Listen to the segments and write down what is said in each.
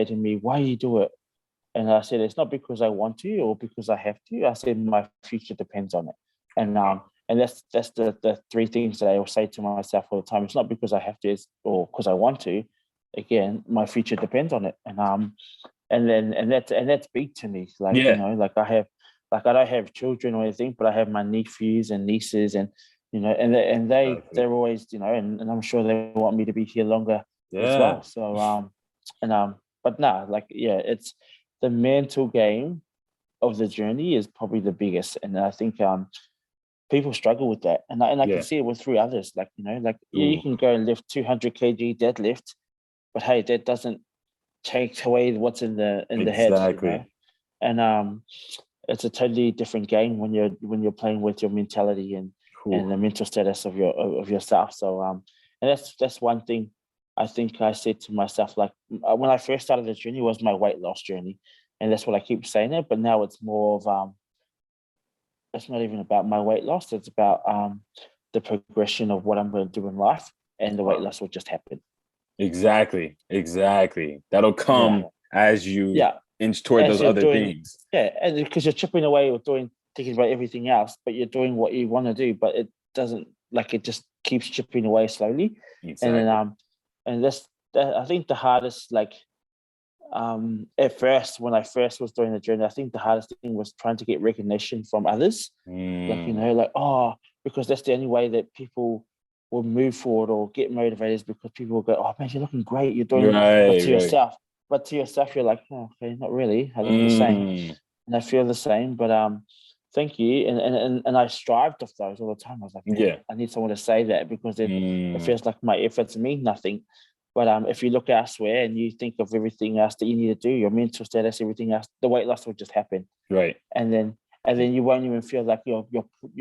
to me, why do you do it? And I said, it's not because I want to or because I have to. I said, my future depends on it. And that's the three things that I will say to myself all the time. It's not because I have to or because I want to. Again, my future depends on it. And that's big to me. Like, Yeah. I don't have children or anything, but I have my nephews and nieces, and they're always, and I'm sure they want me to be here longer as Yeah. well. So but no, it's the mental game of the journey is probably the biggest, and I think people struggle with that, and I can see it with 3 others. You can go and lift 200 kg deadlift, but hey, that doesn't take away what's in the head, and it's a totally different game when you're playing with your mentality and the mental status of yourself. So and that's one thing I think I said to myself, like when I first started the journey was my weight loss journey, and that's what I keep saying it. But now it's more of it's not even about my weight loss. It's about the progression of what I'm going to do in life, and the weight loss will just happen. Exactly. That'll come as you inch toward those other things. Yeah, and because you're chipping away or thinking about everything else, but you're doing what you want to do, but it doesn't, it just keeps chipping away slowly. Exactly. And then I think the hardest, at first, when I first was doing the journey, I think the hardest thing was trying to get recognition from others. Because that's the only way that people will move forward or get motivated, because people will go, oh man, you're looking great, you're doing it yourself. But to yourself, you're like, oh, okay, not really. I look the same, and I feel the same. But thank you, and I strived off those all the time. I was like, I need someone to say that, because it feels like my efforts mean nothing. But if you look elsewhere and you think of everything else that you need to do, your mental status, everything else, the weight loss will just happen. Right. And then you won't even feel like you're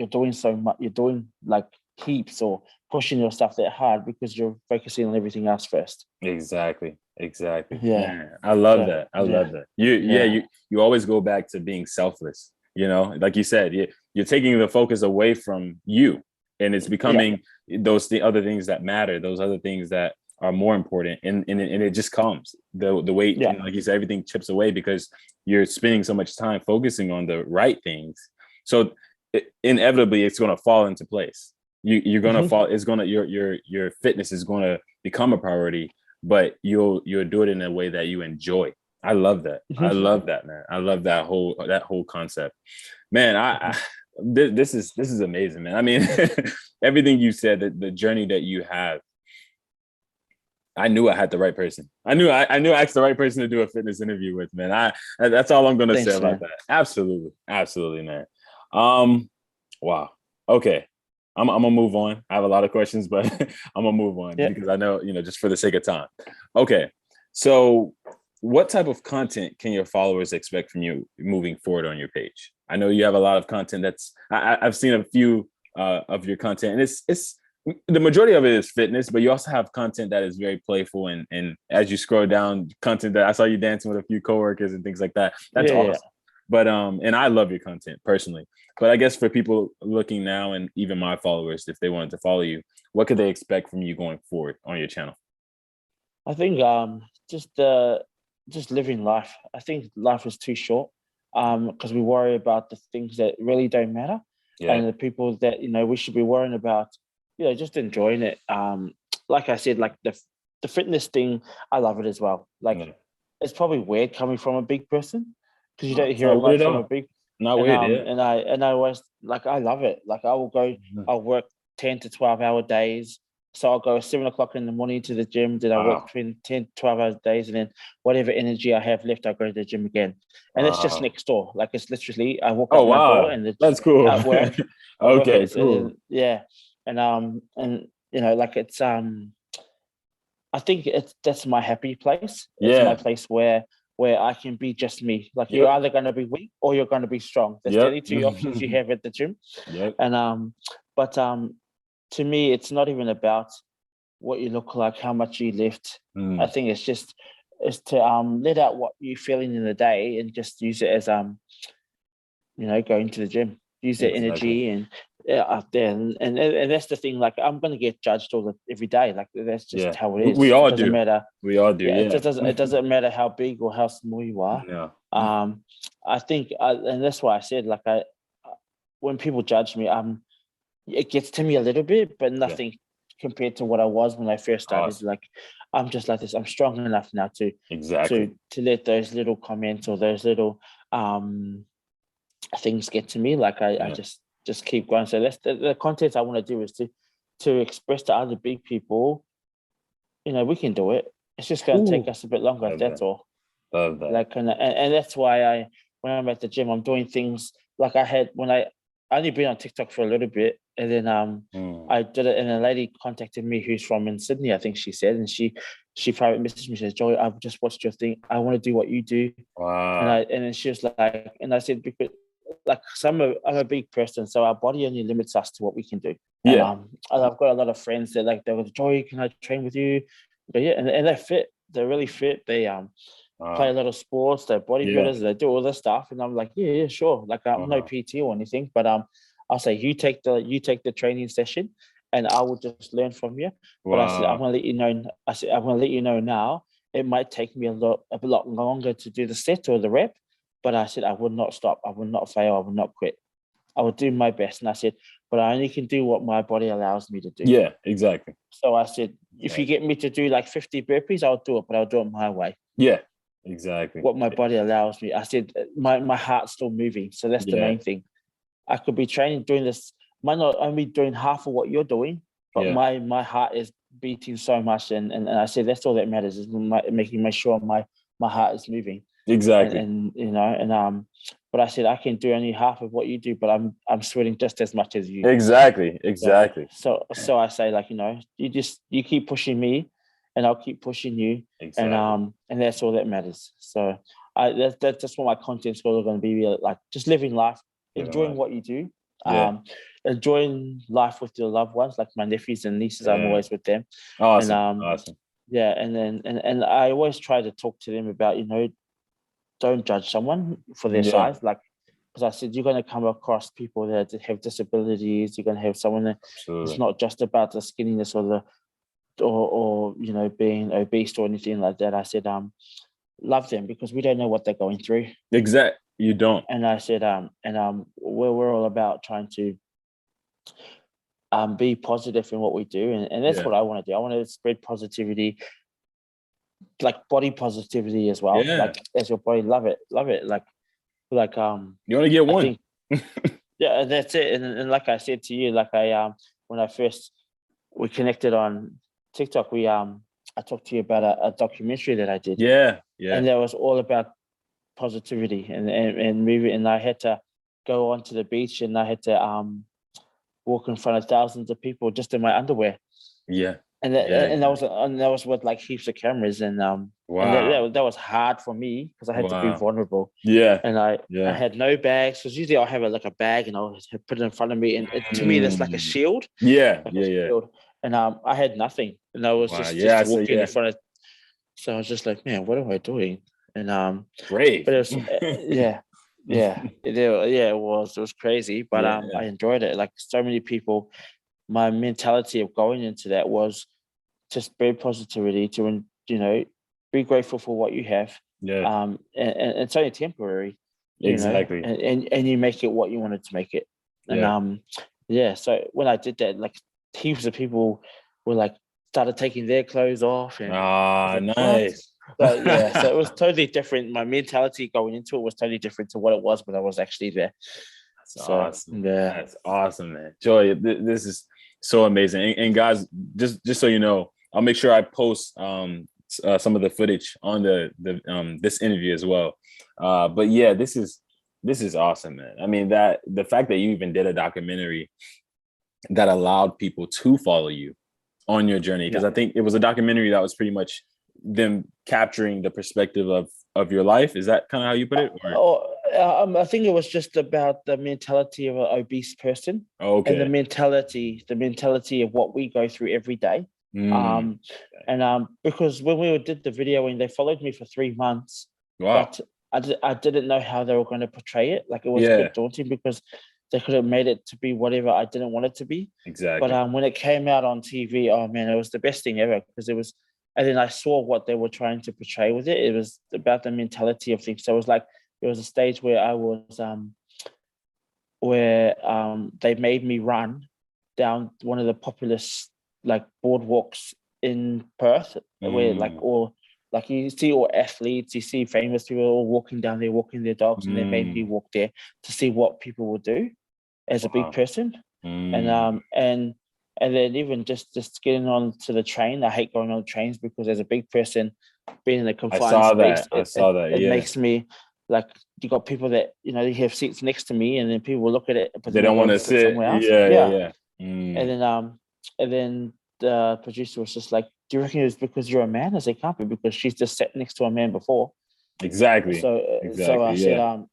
doing so much. You're doing like heaps or pushing yourself that hard, because you're focusing on everything else first. Exactly. Yeah. Man, I love that. I love that. You always go back to being selfless, like you said, you're taking the focus away from you, and it's becoming those other things that matter, those other things that are more important, and it just comes the weight, like you said, everything chips away because you're spending so much time focusing on the right things. So inevitably it's going to fall into place. You're going to fall. It's going to your fitness is going to become a priority, but you'll do it in a way that you enjoy. I love that. I love that, man. I love that whole concept, man. This is amazing, man. I mean, everything you said, the journey that you have, I knew I had the right person. I knew I asked the right person to do a fitness interview with, man. That's all I'm going to say about that. Absolutely, man. Wow. Okay. I'm gonna move on. I have a lot of questions, but I'm gonna move on because I know, just for the sake of time. Okay. So what type of content can your followers expect from you moving forward on your page? I know you have a lot of content I've seen a few of your content, and it's the majority of it is fitness, but you also have content that is very playful, and as you scroll down, content that I saw you dancing with a few coworkers and things like that. That's awesome. Yeah. But and I love your content personally. But I guess for people looking now, and even my followers, if they wanted to follow you, what could they expect from you going forward on your channel? I think just living life. I think life is too short because we worry about the things that really don't matter, and the people that we should be worrying about. Just enjoying it. Like I said, like the fitness thing, I love it as well. It's probably weird coming from a big person, because you don't hear it much from a big. Not weird, And I always I love it. Like I will go, I'll work 10 to 12-hour days. So I'll go 7 o'clock in the morning to the gym. Then I work between 10 to 12 hours days, and then whatever energy I have left, I go to the gym again. And it's just next door. Like it's literally I walk out my door and that's cool. At work. Okay, cool. And it's I think that's my happy place. It's my place where I can be just me. Like you're either going to be weak or you're going to be strong. There's only 2 options you have at the gym. And but to me, it's not even about what you look like, how much you lift. I think it's to let out what you're feeling in the day and just use it as going to the gym. Use that energy and out there, and that's the thing. Like, I'm gonna get judged every day. Like, that's just how it is. We all it doesn't do. matter. We all do. Yeah, Yeah. it doesn't matter how big or how small you are. No. I think, and that's why I said, like, when people judge me, it gets to me a little bit, but nothing compared to what I was when I first started. Awesome. Like, I'm just like this. I'm strong enough now to let those little comments or those little things get to me. Like, I just keep going. So that's the content I want to do, is to express to other big people, we can do it. It's just going to take us a bit longer. That's all. Love that. Like, and that's why when I'm at the gym, I'm doing things like I only been on TikTok for a little bit, and then I did it, and a lady contacted me who's from in Sydney, I think she said, and she private messaged me, says, Joey, I've just watched your thing. I want to do what you do. Wow. And then she was like, and I said, because like I'm a big person, so our body only limits us to what we can do. Yeah. And I've got a lot of friends that they go, Joey, can I train with you? But yeah, and they're fit. They're really fit. They play a lot of sports. They're bodybuilders. They do all this stuff, and I'm like, yeah, sure. Like, I'm no PT or anything, but I'll say, you take the training session, and I will just learn from you. But I said, I'm gonna let you know. I said, I'm gonna let you know now. It might take me a lot longer to do the set or the rep, but I said I would not stop. I would not fail. I would not quit. I would do my best. And I said, but I only can do what my body allows me to do. Yeah, exactly. So I said, if you get me to do like 50 burpees, I'll do it, but I'll do it my way. Yeah, exactly. What my body allows me. I said, my heart's still moving. So that's the main thing. I could be training, doing this, might not only doing half of what you're doing, but my heart is beating so much. And I said, that's all that matters, is making sure my heart is moving. Exactly. And but I said, I can do only half of what you do, but I'm sweating just as much as you. Exactly. So I say, like, you keep pushing me, and I'll keep pushing you. Exactly. And that's all that matters. So that's just what my content's all going to be, like, just living life, enjoying what you do, enjoying life with your loved ones, like my nephews and nieces. I'm always with them. Awesome. Awesome. Yeah, and I always try to talk to them about, don't judge someone for their size, like, because I said, you're going to come across people that have disabilities. You're going to have someone that it's not just about the skinniness or being obese or anything like that. I said, love them, because we don't know what they're going through. Exactly. You don't. And I said, we're all about trying to be positive in what we do, and that's what I want to do. I want to spread positivity, like body positivity as well. Like, as your body, love it. Like you only get one. Yeah, that's it. And like I said to you, like, when we connected on TikTok, I talked to you about a documentary that I did. Yeah. And that was all about positivity and moving. And I had to go onto the beach, and I had to walk in front of thousands of people just in my underwear. Yeah. And that was with like heaps of cameras, and and that was hard for me, because I had to be vulnerable. Yeah. And I had no bags, because usually I'll have a bag, and I'll put it in front of me, and to me that's like a shield. Yeah. Shield. And I had nothing, and I was just walking in front of. So I was just like, man, what am I doing? And brave. But it was it was crazy, but I enjoyed it. Like, so many people, my mentality of going into that was to spread positivity, to be grateful for what you have. And it's only temporary. Exactly. And you make it what you wanted to make it. And so when I did that, like, heaps of people were like, started taking their clothes off. And nice. So it was totally different. My mentality going into it was totally different to what it was when I was actually there. That's awesome. Yeah, that's awesome, man. Joy, this is so amazing. And guys, just so you know, I'll make sure I post some of the footage on the this interview as well. But yeah, this is awesome, man. I mean, that the fact that you even did a documentary that allowed people to follow you on your journey, because I think it was a documentary that was pretty much them capturing the perspective of your life. Is that kind of how you put it? I think it was just about the mentality of an obese person. Okay. And the mentality of what we go through every day. Because when we did the video, and they followed me for 3 months, but I didn't know how they were going to portray it. Like, it was a bit daunting, because they could have made it to be whatever I didn't want it to be. Exactly. But when it came out on TV, oh man, it was the best thing ever, because it was. And then I saw what they were trying to portray with it. It was about the mentality of things. So it was like there was a stage where I was they made me run down one of the populous like boardwalks in Perth, where like you see all athletes, you see famous people all walking down there, walking their dogs, and they made me walk there to see what people would do as a big person. And then even just getting on to the train, I hate going on trains because as a big person, being in a confined space, it makes me like, you got people that, you have seats next to me, and then people will look at it, but they don't want to sit somewhere else. Yeah. And then the producer was just like, "Do you reckon it's because you're a man?" I said, "It can't be, because she's just sat next to a man before." Exactly. So I said,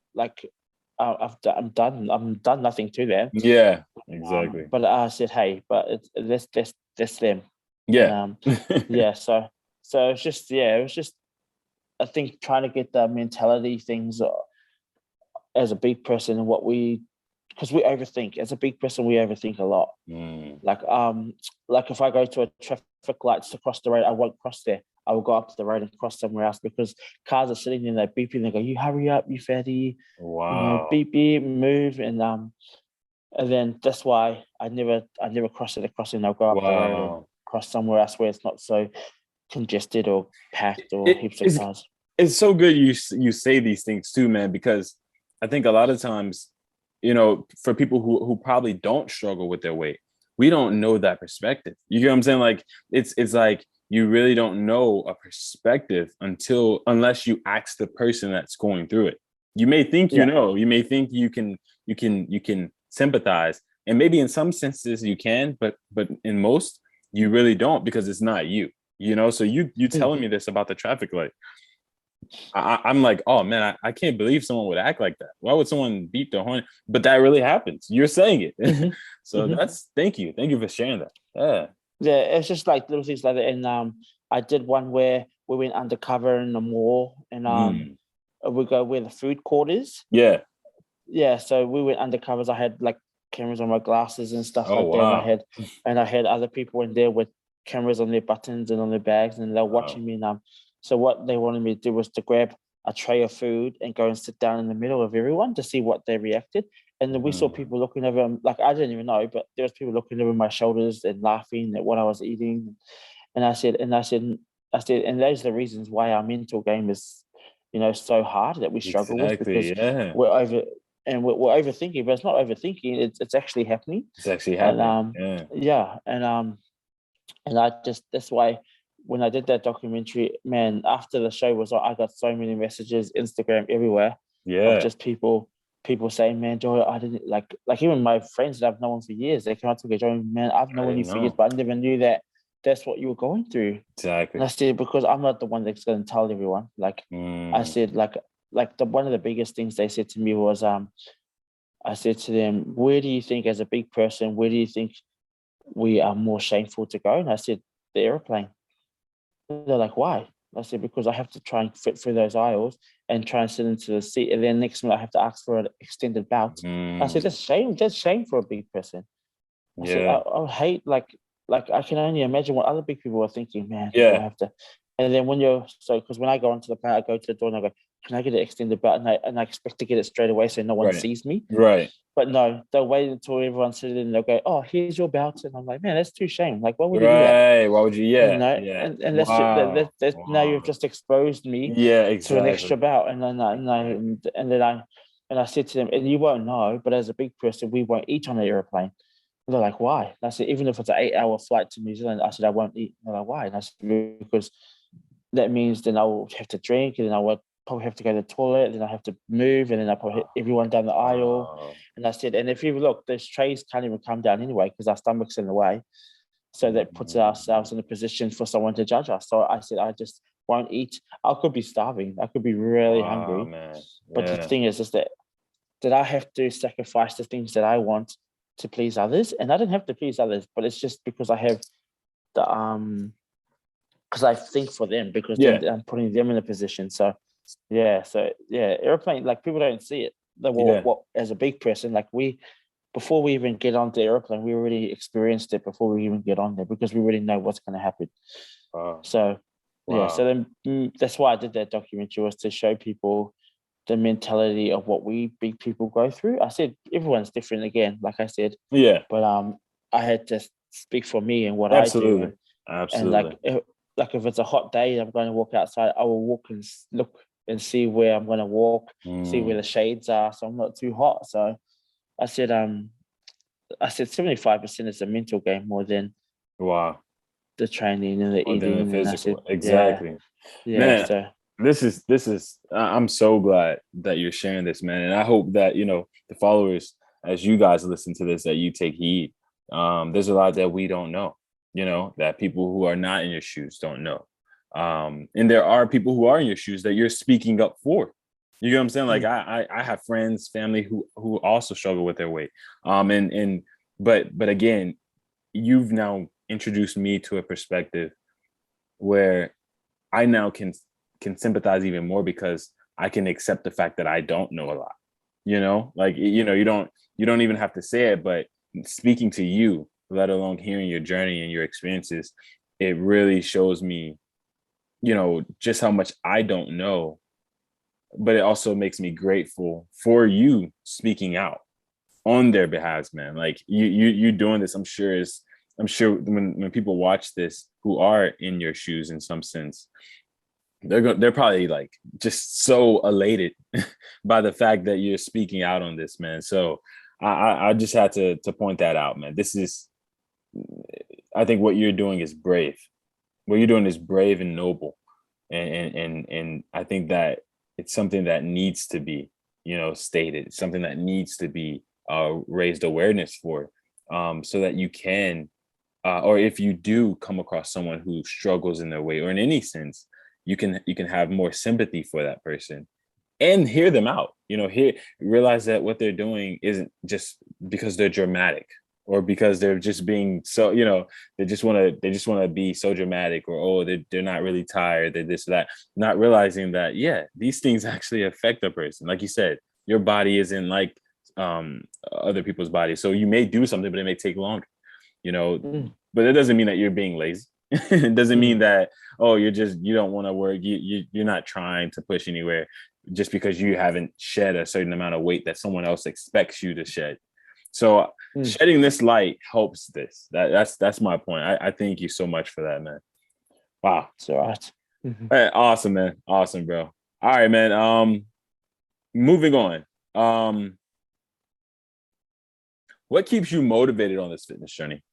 I've done nothing to them. Yeah, exactly. But I said, hey, but that's them. Yeah. And, So it's just, it was just, I think, trying to get the mentality things as a big person, and because we overthink. As a big person, we overthink a lot. Like if I go to a traffic lights across the road, I won't cross there. I will go up to the road and cross somewhere else, because cars are sitting there, they're beeping. They go, "You hurry up, you fatty!" Wow. Beep beep, move, and then that's why I never cross at a crossing. I'll go up the road and cross somewhere else where it's not so congested or packed or heaps of cars. It's so good you say these things too, man, because I think a lot of times, for people who probably don't struggle with their weight, we don't know that perspective. You get what I'm saying? Like it's like you really don't know a perspective unless you ask the person that's going through it. You may think you know, you may think you can sympathize, and maybe in some senses you can, but in most you really don't, because it's not you. So you telling me this about the traffic light, I'm like, oh man, I can't believe someone would act like that. Why would someone beep the horn? But that really happens. You're saying it. So thank you for sharing that. Yeah, it's just like little things like that. And I did one where we went undercover in the mall, and we go where the food court is. Yeah, so we went undercovers. I had like cameras on my glasses and stuff like that. And I had other people in there with cameras on their buttons and on their bags, and they're watching me. And so what they wanted me to do was to grab a tray of food and go and sit down in the middle of everyone to see what they reacted. And then we saw people looking over, like I didn't even know, but there was people looking over my shoulders and laughing at what I was eating. And I said, and those are the reasons why our mental game is, so hard, that we struggle with, because we're overthinking, but it's not overthinking. It's actually happening. It's actually happening. And that's why when I did that documentary, man, after the show was on, I got so many messages, Instagram, everywhere, of just people saying, "Man, Joy, I didn't like even my friends that I've known for years, they came up to me, Joy, man, I've known you for years, but I never knew that that's what you were going through." Exactly. And I said, because I'm not the one that's going to tell everyone. I said, one of the biggest things they said to me was, I said to them, "Where do you think, as a big person, where do you think we are more shameful to go?" And I said, "The airplane." They're like, "Why?" I said, "Because I have to try and fit through those aisles and try and sit into the seat, and then next minute I have to ask for an extended belt." I said, "That's shame. That's shame for a big person." I said, I hate like I can only imagine what other big people are thinking, man. I have to. And then because when I go onto the plane, I go to the door and I go, "Can I get an extended belt?" And I expect to get it straight away so no one sees me. Right. But no, they'll wait until everyone's sitting and they'll go, "Oh, here's your belt." And I'm like, man, that's too shame. Like, why would you do that? Why would you? And that's now you've just exposed me to an extra belt. And then I said to them, "And you won't know, but as a big person, we won't eat on the airplane." And they're like, "Why?" And I said, "Even if it's an 8-hour flight to New Zealand," I said, "I won't eat." And they're like, "Why?" And I said, "Because that means then I will have to drink, and then I will probably have to go to the toilet, then I have to move, and then I probably hit everyone down the aisle." And I said, "And if you look, those trays can't even come down anyway because our stomach's in the way. So that puts ourselves in a position for someone to judge us." So I said, "I just won't eat. I could be starving. I could be really hungry." Man. But the thing is that I have to sacrifice the things that I want to please others. And I don't have to please others, but it's just because I have the because I think for them, because I'm putting them in a position. So airplane, like people don't see it. What as a big person, like we before we even get on the airplane, we already experienced it before we even get on there, because we already know what's going to happen. So, yeah. So then that's why I did that documentary, was to show people the mentality of what we big people go through. I said everyone's different again, like I said. Yeah. But I had to speak for me and what Absolutely. I do. Absolutely. And like if it's a hot day, I'm going to walk outside, I will walk and look and see where I'm going to walk, see where the shades are, so I'm not too hot. So I said 75% is a mental game more than the training and the eating and the physical. and I said, exactly. Yeah. Man, so this is I'm so glad that you're sharing this, man. And I hope that, the followers, as you guys listen to this, that you take heed. There's a lot that we don't know, that people who are not in your shoes don't know. And there are people who are in your shoes that you're speaking up for. You know what I'm saying? Like I have friends, family who also struggle with their weight. But again, you've now introduced me to a perspective where I now can sympathize even more, because I can accept the fact that I don't know a lot. You don't even have to say it, but speaking to you, let alone hearing your journey and your experiences, it really shows me, just how much I don't know. But it also makes me grateful for you speaking out on their behalf, man. Like you doing this, I'm sure when people watch this who are in your shoes in some sense, they're probably like just so elated by the fact that you're speaking out on this, man. So I just had to point that out, man. I think what you're doing is brave. What you're doing is brave and noble, and I think that it's something that needs to be, stated. It's something that needs to be raised awareness for, so that you can, or if you do come across someone who struggles in their way or in any sense, you can have more sympathy for that person and hear them out. Realize that what they're doing isn't just because they're dramatic, or because they're just being so, they just want to be so dramatic, or they're not really tired, they're this or that, not realizing that these things actually affect a person. Like you said, your body isn't like other people's bodies, so you may do something, but it may take longer, but it doesn't mean that you're being lazy. It doesn't mean that, you don't want to work, you're not trying to push anywhere just because you haven't shed a certain amount of weight that someone else expects you to shed. So shedding this light helps this. That's my point. I thank you so much for that, man. Wow. It's all right. Hey, awesome, man. Awesome, bro. All right, man. Moving on. What keeps you motivated on this fitness journey?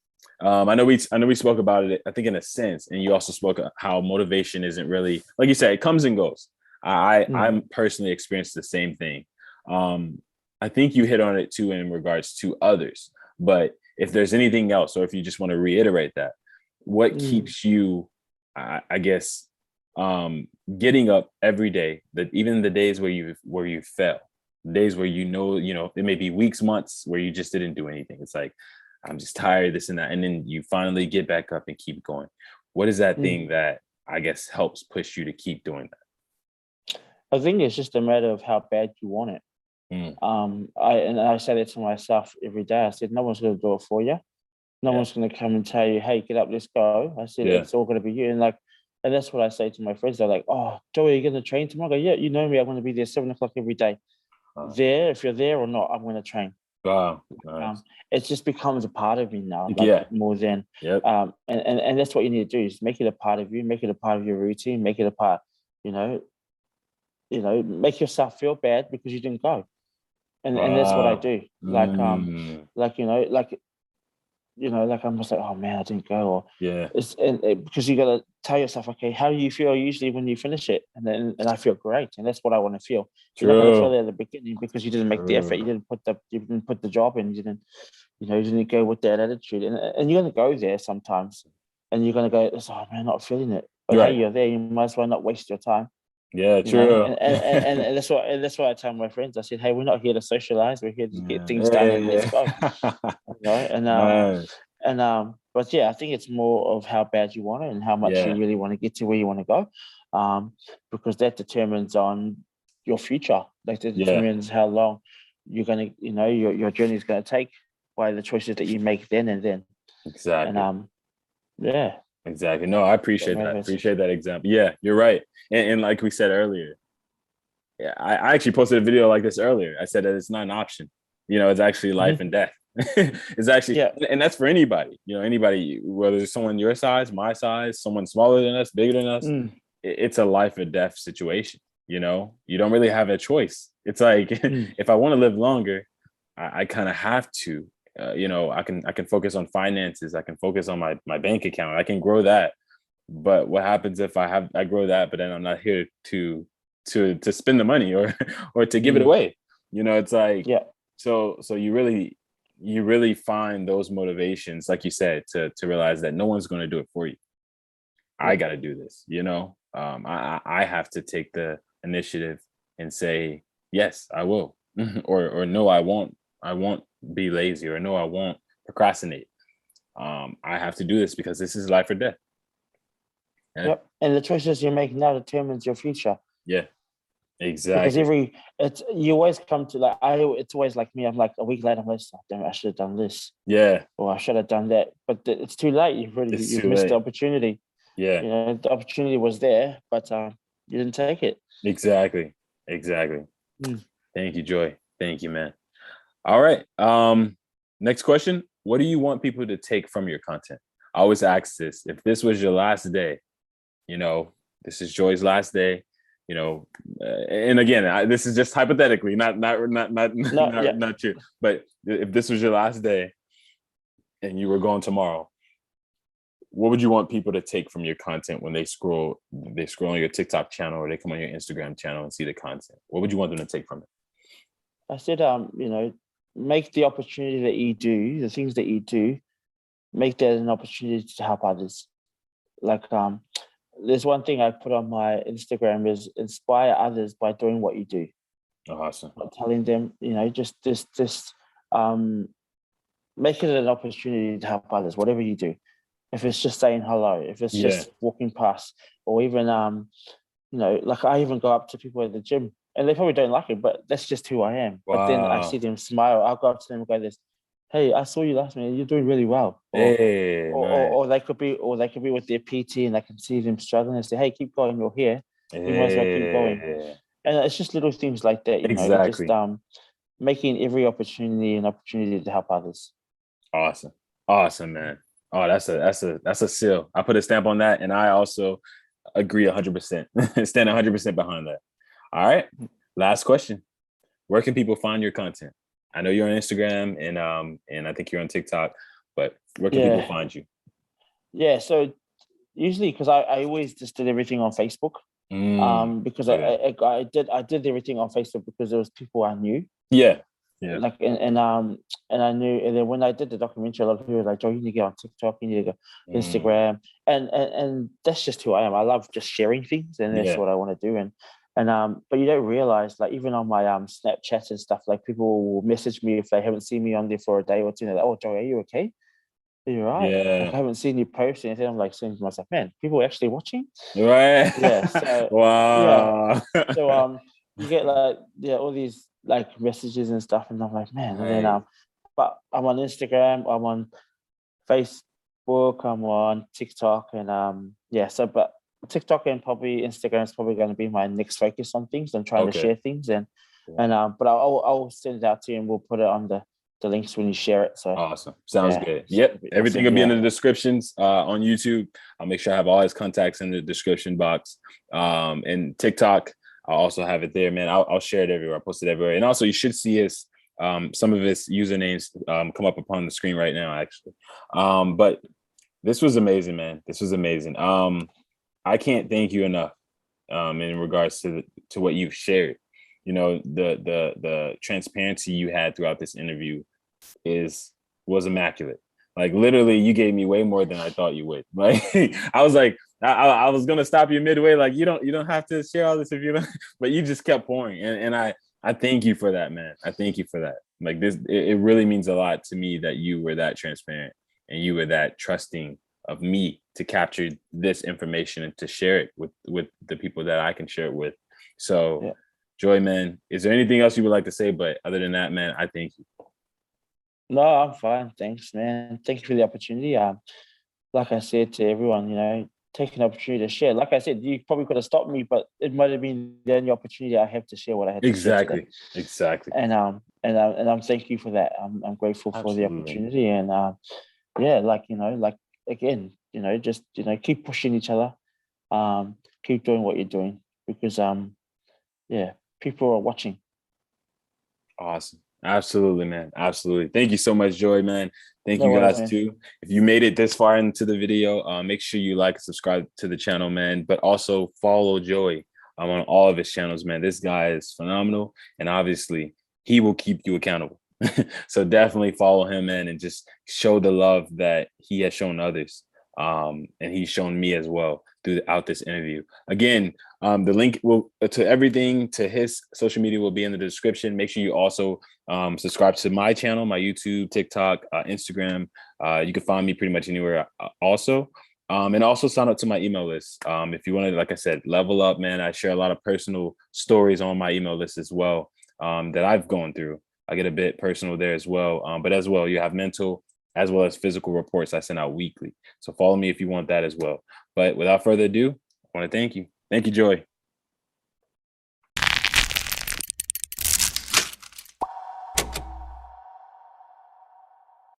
I know we spoke about it, I think, in a sense, and you also spoke how motivation isn't really, like you said, it comes and goes. I'm personally experienced the same thing. I think you hit on it too in regards to others, but if there's anything else, or if you just want to reiterate that, what keeps you, I guess, getting up every day, that even the days where you fell, days where it may be weeks, months where you just didn't do anything. It's like, I'm just tired, this and that, and then you finally get back up and keep going. What is that thing that I guess helps push you to keep doing that? I think it's just a matter of how bad you want it. I say that to myself every day. I said, no one's going to do it for you. No one's going to come and tell you, hey, get up, let's go. I said, it's all going to be you. And that's what I say to my friends. They're like, oh, Joey, are you going to train tomorrow? I go, yeah, you know me, I'm going to be there 7 o'clock every day. If you're there or not, I'm going to train. Wow. Nice. It just becomes a part of me now, more than, and that's what you need to do, is make it a part of you, make it a part of your routine, make it a part, make yourself feel bad because you didn't go. And that's what I do. I'm just like, oh man, I didn't go. Or because you got to tell yourself, okay, how do you feel usually when you finish it? And I feel great, and that's what I want to feel. You're not going to feel that at the beginning because you didn't make the effort, you didn't put the job in, you didn't go with that attitude, and you're going to go there sometimes, and you're going to go, oh man, not feeling it. But hey, you're there, you might as well not waste your time. Yeah, true. And that's what I tell my friends. I said, hey, we're not here to socialize. We're here to get things done and let's go. But I think it's more of how bad you want it and how much you really want to get to where you want to go, because that determines on your future. Like that determines how long you're gonna, your journey is gonna take. by the choices that you make then and then. Exactly. And yeah. Exactly. No, I appreciate that. Appreciate that example. Yeah, you're right. And like we said earlier, yeah, I actually posted a video like this earlier. I said that it's not an option. It's actually life and death. It's actually, and that's for anybody. Anybody, whether it's someone your size, my size, someone smaller than us, bigger than us, it's a life or death situation. You don't really have a choice. It's like if I want to live longer, I kind of have to. I can focus on finances. I can focus on my bank account. I can grow that. But what happens if I grow that, but then I'm not here to spend the money or to give it away? It's like, so you really find those motivations, like you said, to realize that no one's going to do it for you. I got to do this. I have to take the initiative and say, yes, I will, or no, I won't. I won't be lazy, or no, I won't procrastinate. I have to do this because this is life or death. And the choices you make now determines your future. Yeah, exactly. Because you always come to it's always like me. I'm like a week later, I'm like, damn, I should have done this. Yeah. Or I should have done that. But it's too late. You've missed the opportunity. Yeah. The opportunity was there, but you didn't take it. Exactly. Thank you, Joy. Thank you, man. All right. Next question. What do you want people to take from your content? I always ask this. If this was your last day, this is Joy's last day, and again, this is just hypothetically, not true. But if this was your last day and you were going tomorrow, what would you want people to take from your content when they scroll on your TikTok channel or they come on your Instagram channel and see the content? What would you want them to take from it? I said, make the opportunity that you do, the things that you do, make that an opportunity to help others. Like, there's one thing I put on my Instagram is inspire others by doing what you do. Awesome. Not telling them, just make it an opportunity to help others, whatever you do. If it's just saying hello, if it's just walking past, or even, like I even go up to people at the gym and they probably don't like it, but that's just who I am. Wow. But then I see them smile. I'll go up to them and go this, hey, I saw you last minute. You're doing really well. Or they could be with their PT and I can see them struggling and say, hey, keep going. You're here. You might as well keep going. And it's just little things like that. Just making every opportunity an opportunity to help others. Awesome, man. Oh, that's a seal. I put a stamp on that, and I also agree 100%. Stand 100% behind that. All right. Last question. Where can people find your content? I know you're on Instagram and I think you're on TikTok, but where can people find you? Yeah. So usually, because I always just did everything on Facebook. Because I did everything on Facebook because there was people I knew. Yeah. Like and I knew, and then when I did the documentary, a lot of people were like, "Oh, you need to get on TikTok, you need to go Instagram," and that's just who I am. I love just sharing things, and that's what I want to do. And but you don't realize, like, even on my Snapchat and stuff, like, people will message me if they haven't seen me on there for a day or two. Like, oh, Joey, are you okay? Are you all right? Yeah. Like, I haven't seen you post anything. I'm like saying to myself, man, people are actually watching. Right. Yeah. So wow. Yeah. So you get like all these like messages and stuff, and I'm like, man. And then but I'm on Instagram, I'm on Facebook, I'm on TikTok, and so but TikTok and probably Instagram is probably going to be my next focus on things. I'm trying to share things, and but I'll send it out to you, and we'll put it on the links when you share it. So awesome. Sounds good. Yep. Everything will be in the descriptions on YouTube. I'll make sure I have all his contacts in the description box. And TikTok, I'll also have it there, man. I'll share it everywhere. I'll post it everywhere. And also you should see his some of his usernames come up upon the screen right now, actually. But this was amazing, man. This was amazing. I can't thank you enough in regards to what you've shared. The transparency you had throughout this interview was immaculate. Like, literally, you gave me way more than I thought you would. Like, I was like, I was gonna stop you midway. Like, you don't have to share all this if you don't. But you just kept pouring, and I thank you for that, man. I thank you for that. Like, this, it really means a lot to me that you were that transparent and you were that trusting of me to capture this information and to share it with the people that I can share it with. So, Joy, man, is there anything else you would like to say? But other than that, man, I thank you. No, I'm fine. Thanks, man. Thank you for the opportunity. Like I said to everyone, take an opportunity to share. Like I said, you probably could have stopped me, but it might have been the only opportunity I have to share what I had to share today. Exactly. And I'm thank you for that. I'm grateful for the Absolutely. opportunity, and yeah, like again, just keep pushing each other. Keep doing what you're doing because yeah, people are watching. Awesome. Absolutely, man. Absolutely. Thank you so much, Joy, man. Thank No you worries, guys man. too. If you made it this far into the video, make sure you like and subscribe to the channel, man. But also follow Joy on all of his channels, man. This guy is phenomenal, and obviously he will keep you accountable. So definitely follow him, man, and just show the love that he has shown others. And he's shown me as well throughout this interview. Again, the link will to everything to his social media will be in the description. Make sure you also subscribe to my channel, my YouTube, TikTok, Instagram. You can find me pretty much anywhere also. And also sign up to my email list. If you want to, like I said, level up, man. I share a lot of personal stories on my email list as well that I've gone through. I get a bit personal there as well. But as well, you have mental as well as physical reports I send out weekly. So follow me if you want that as well. But without further ado, I want to thank you. Thank you, Joy.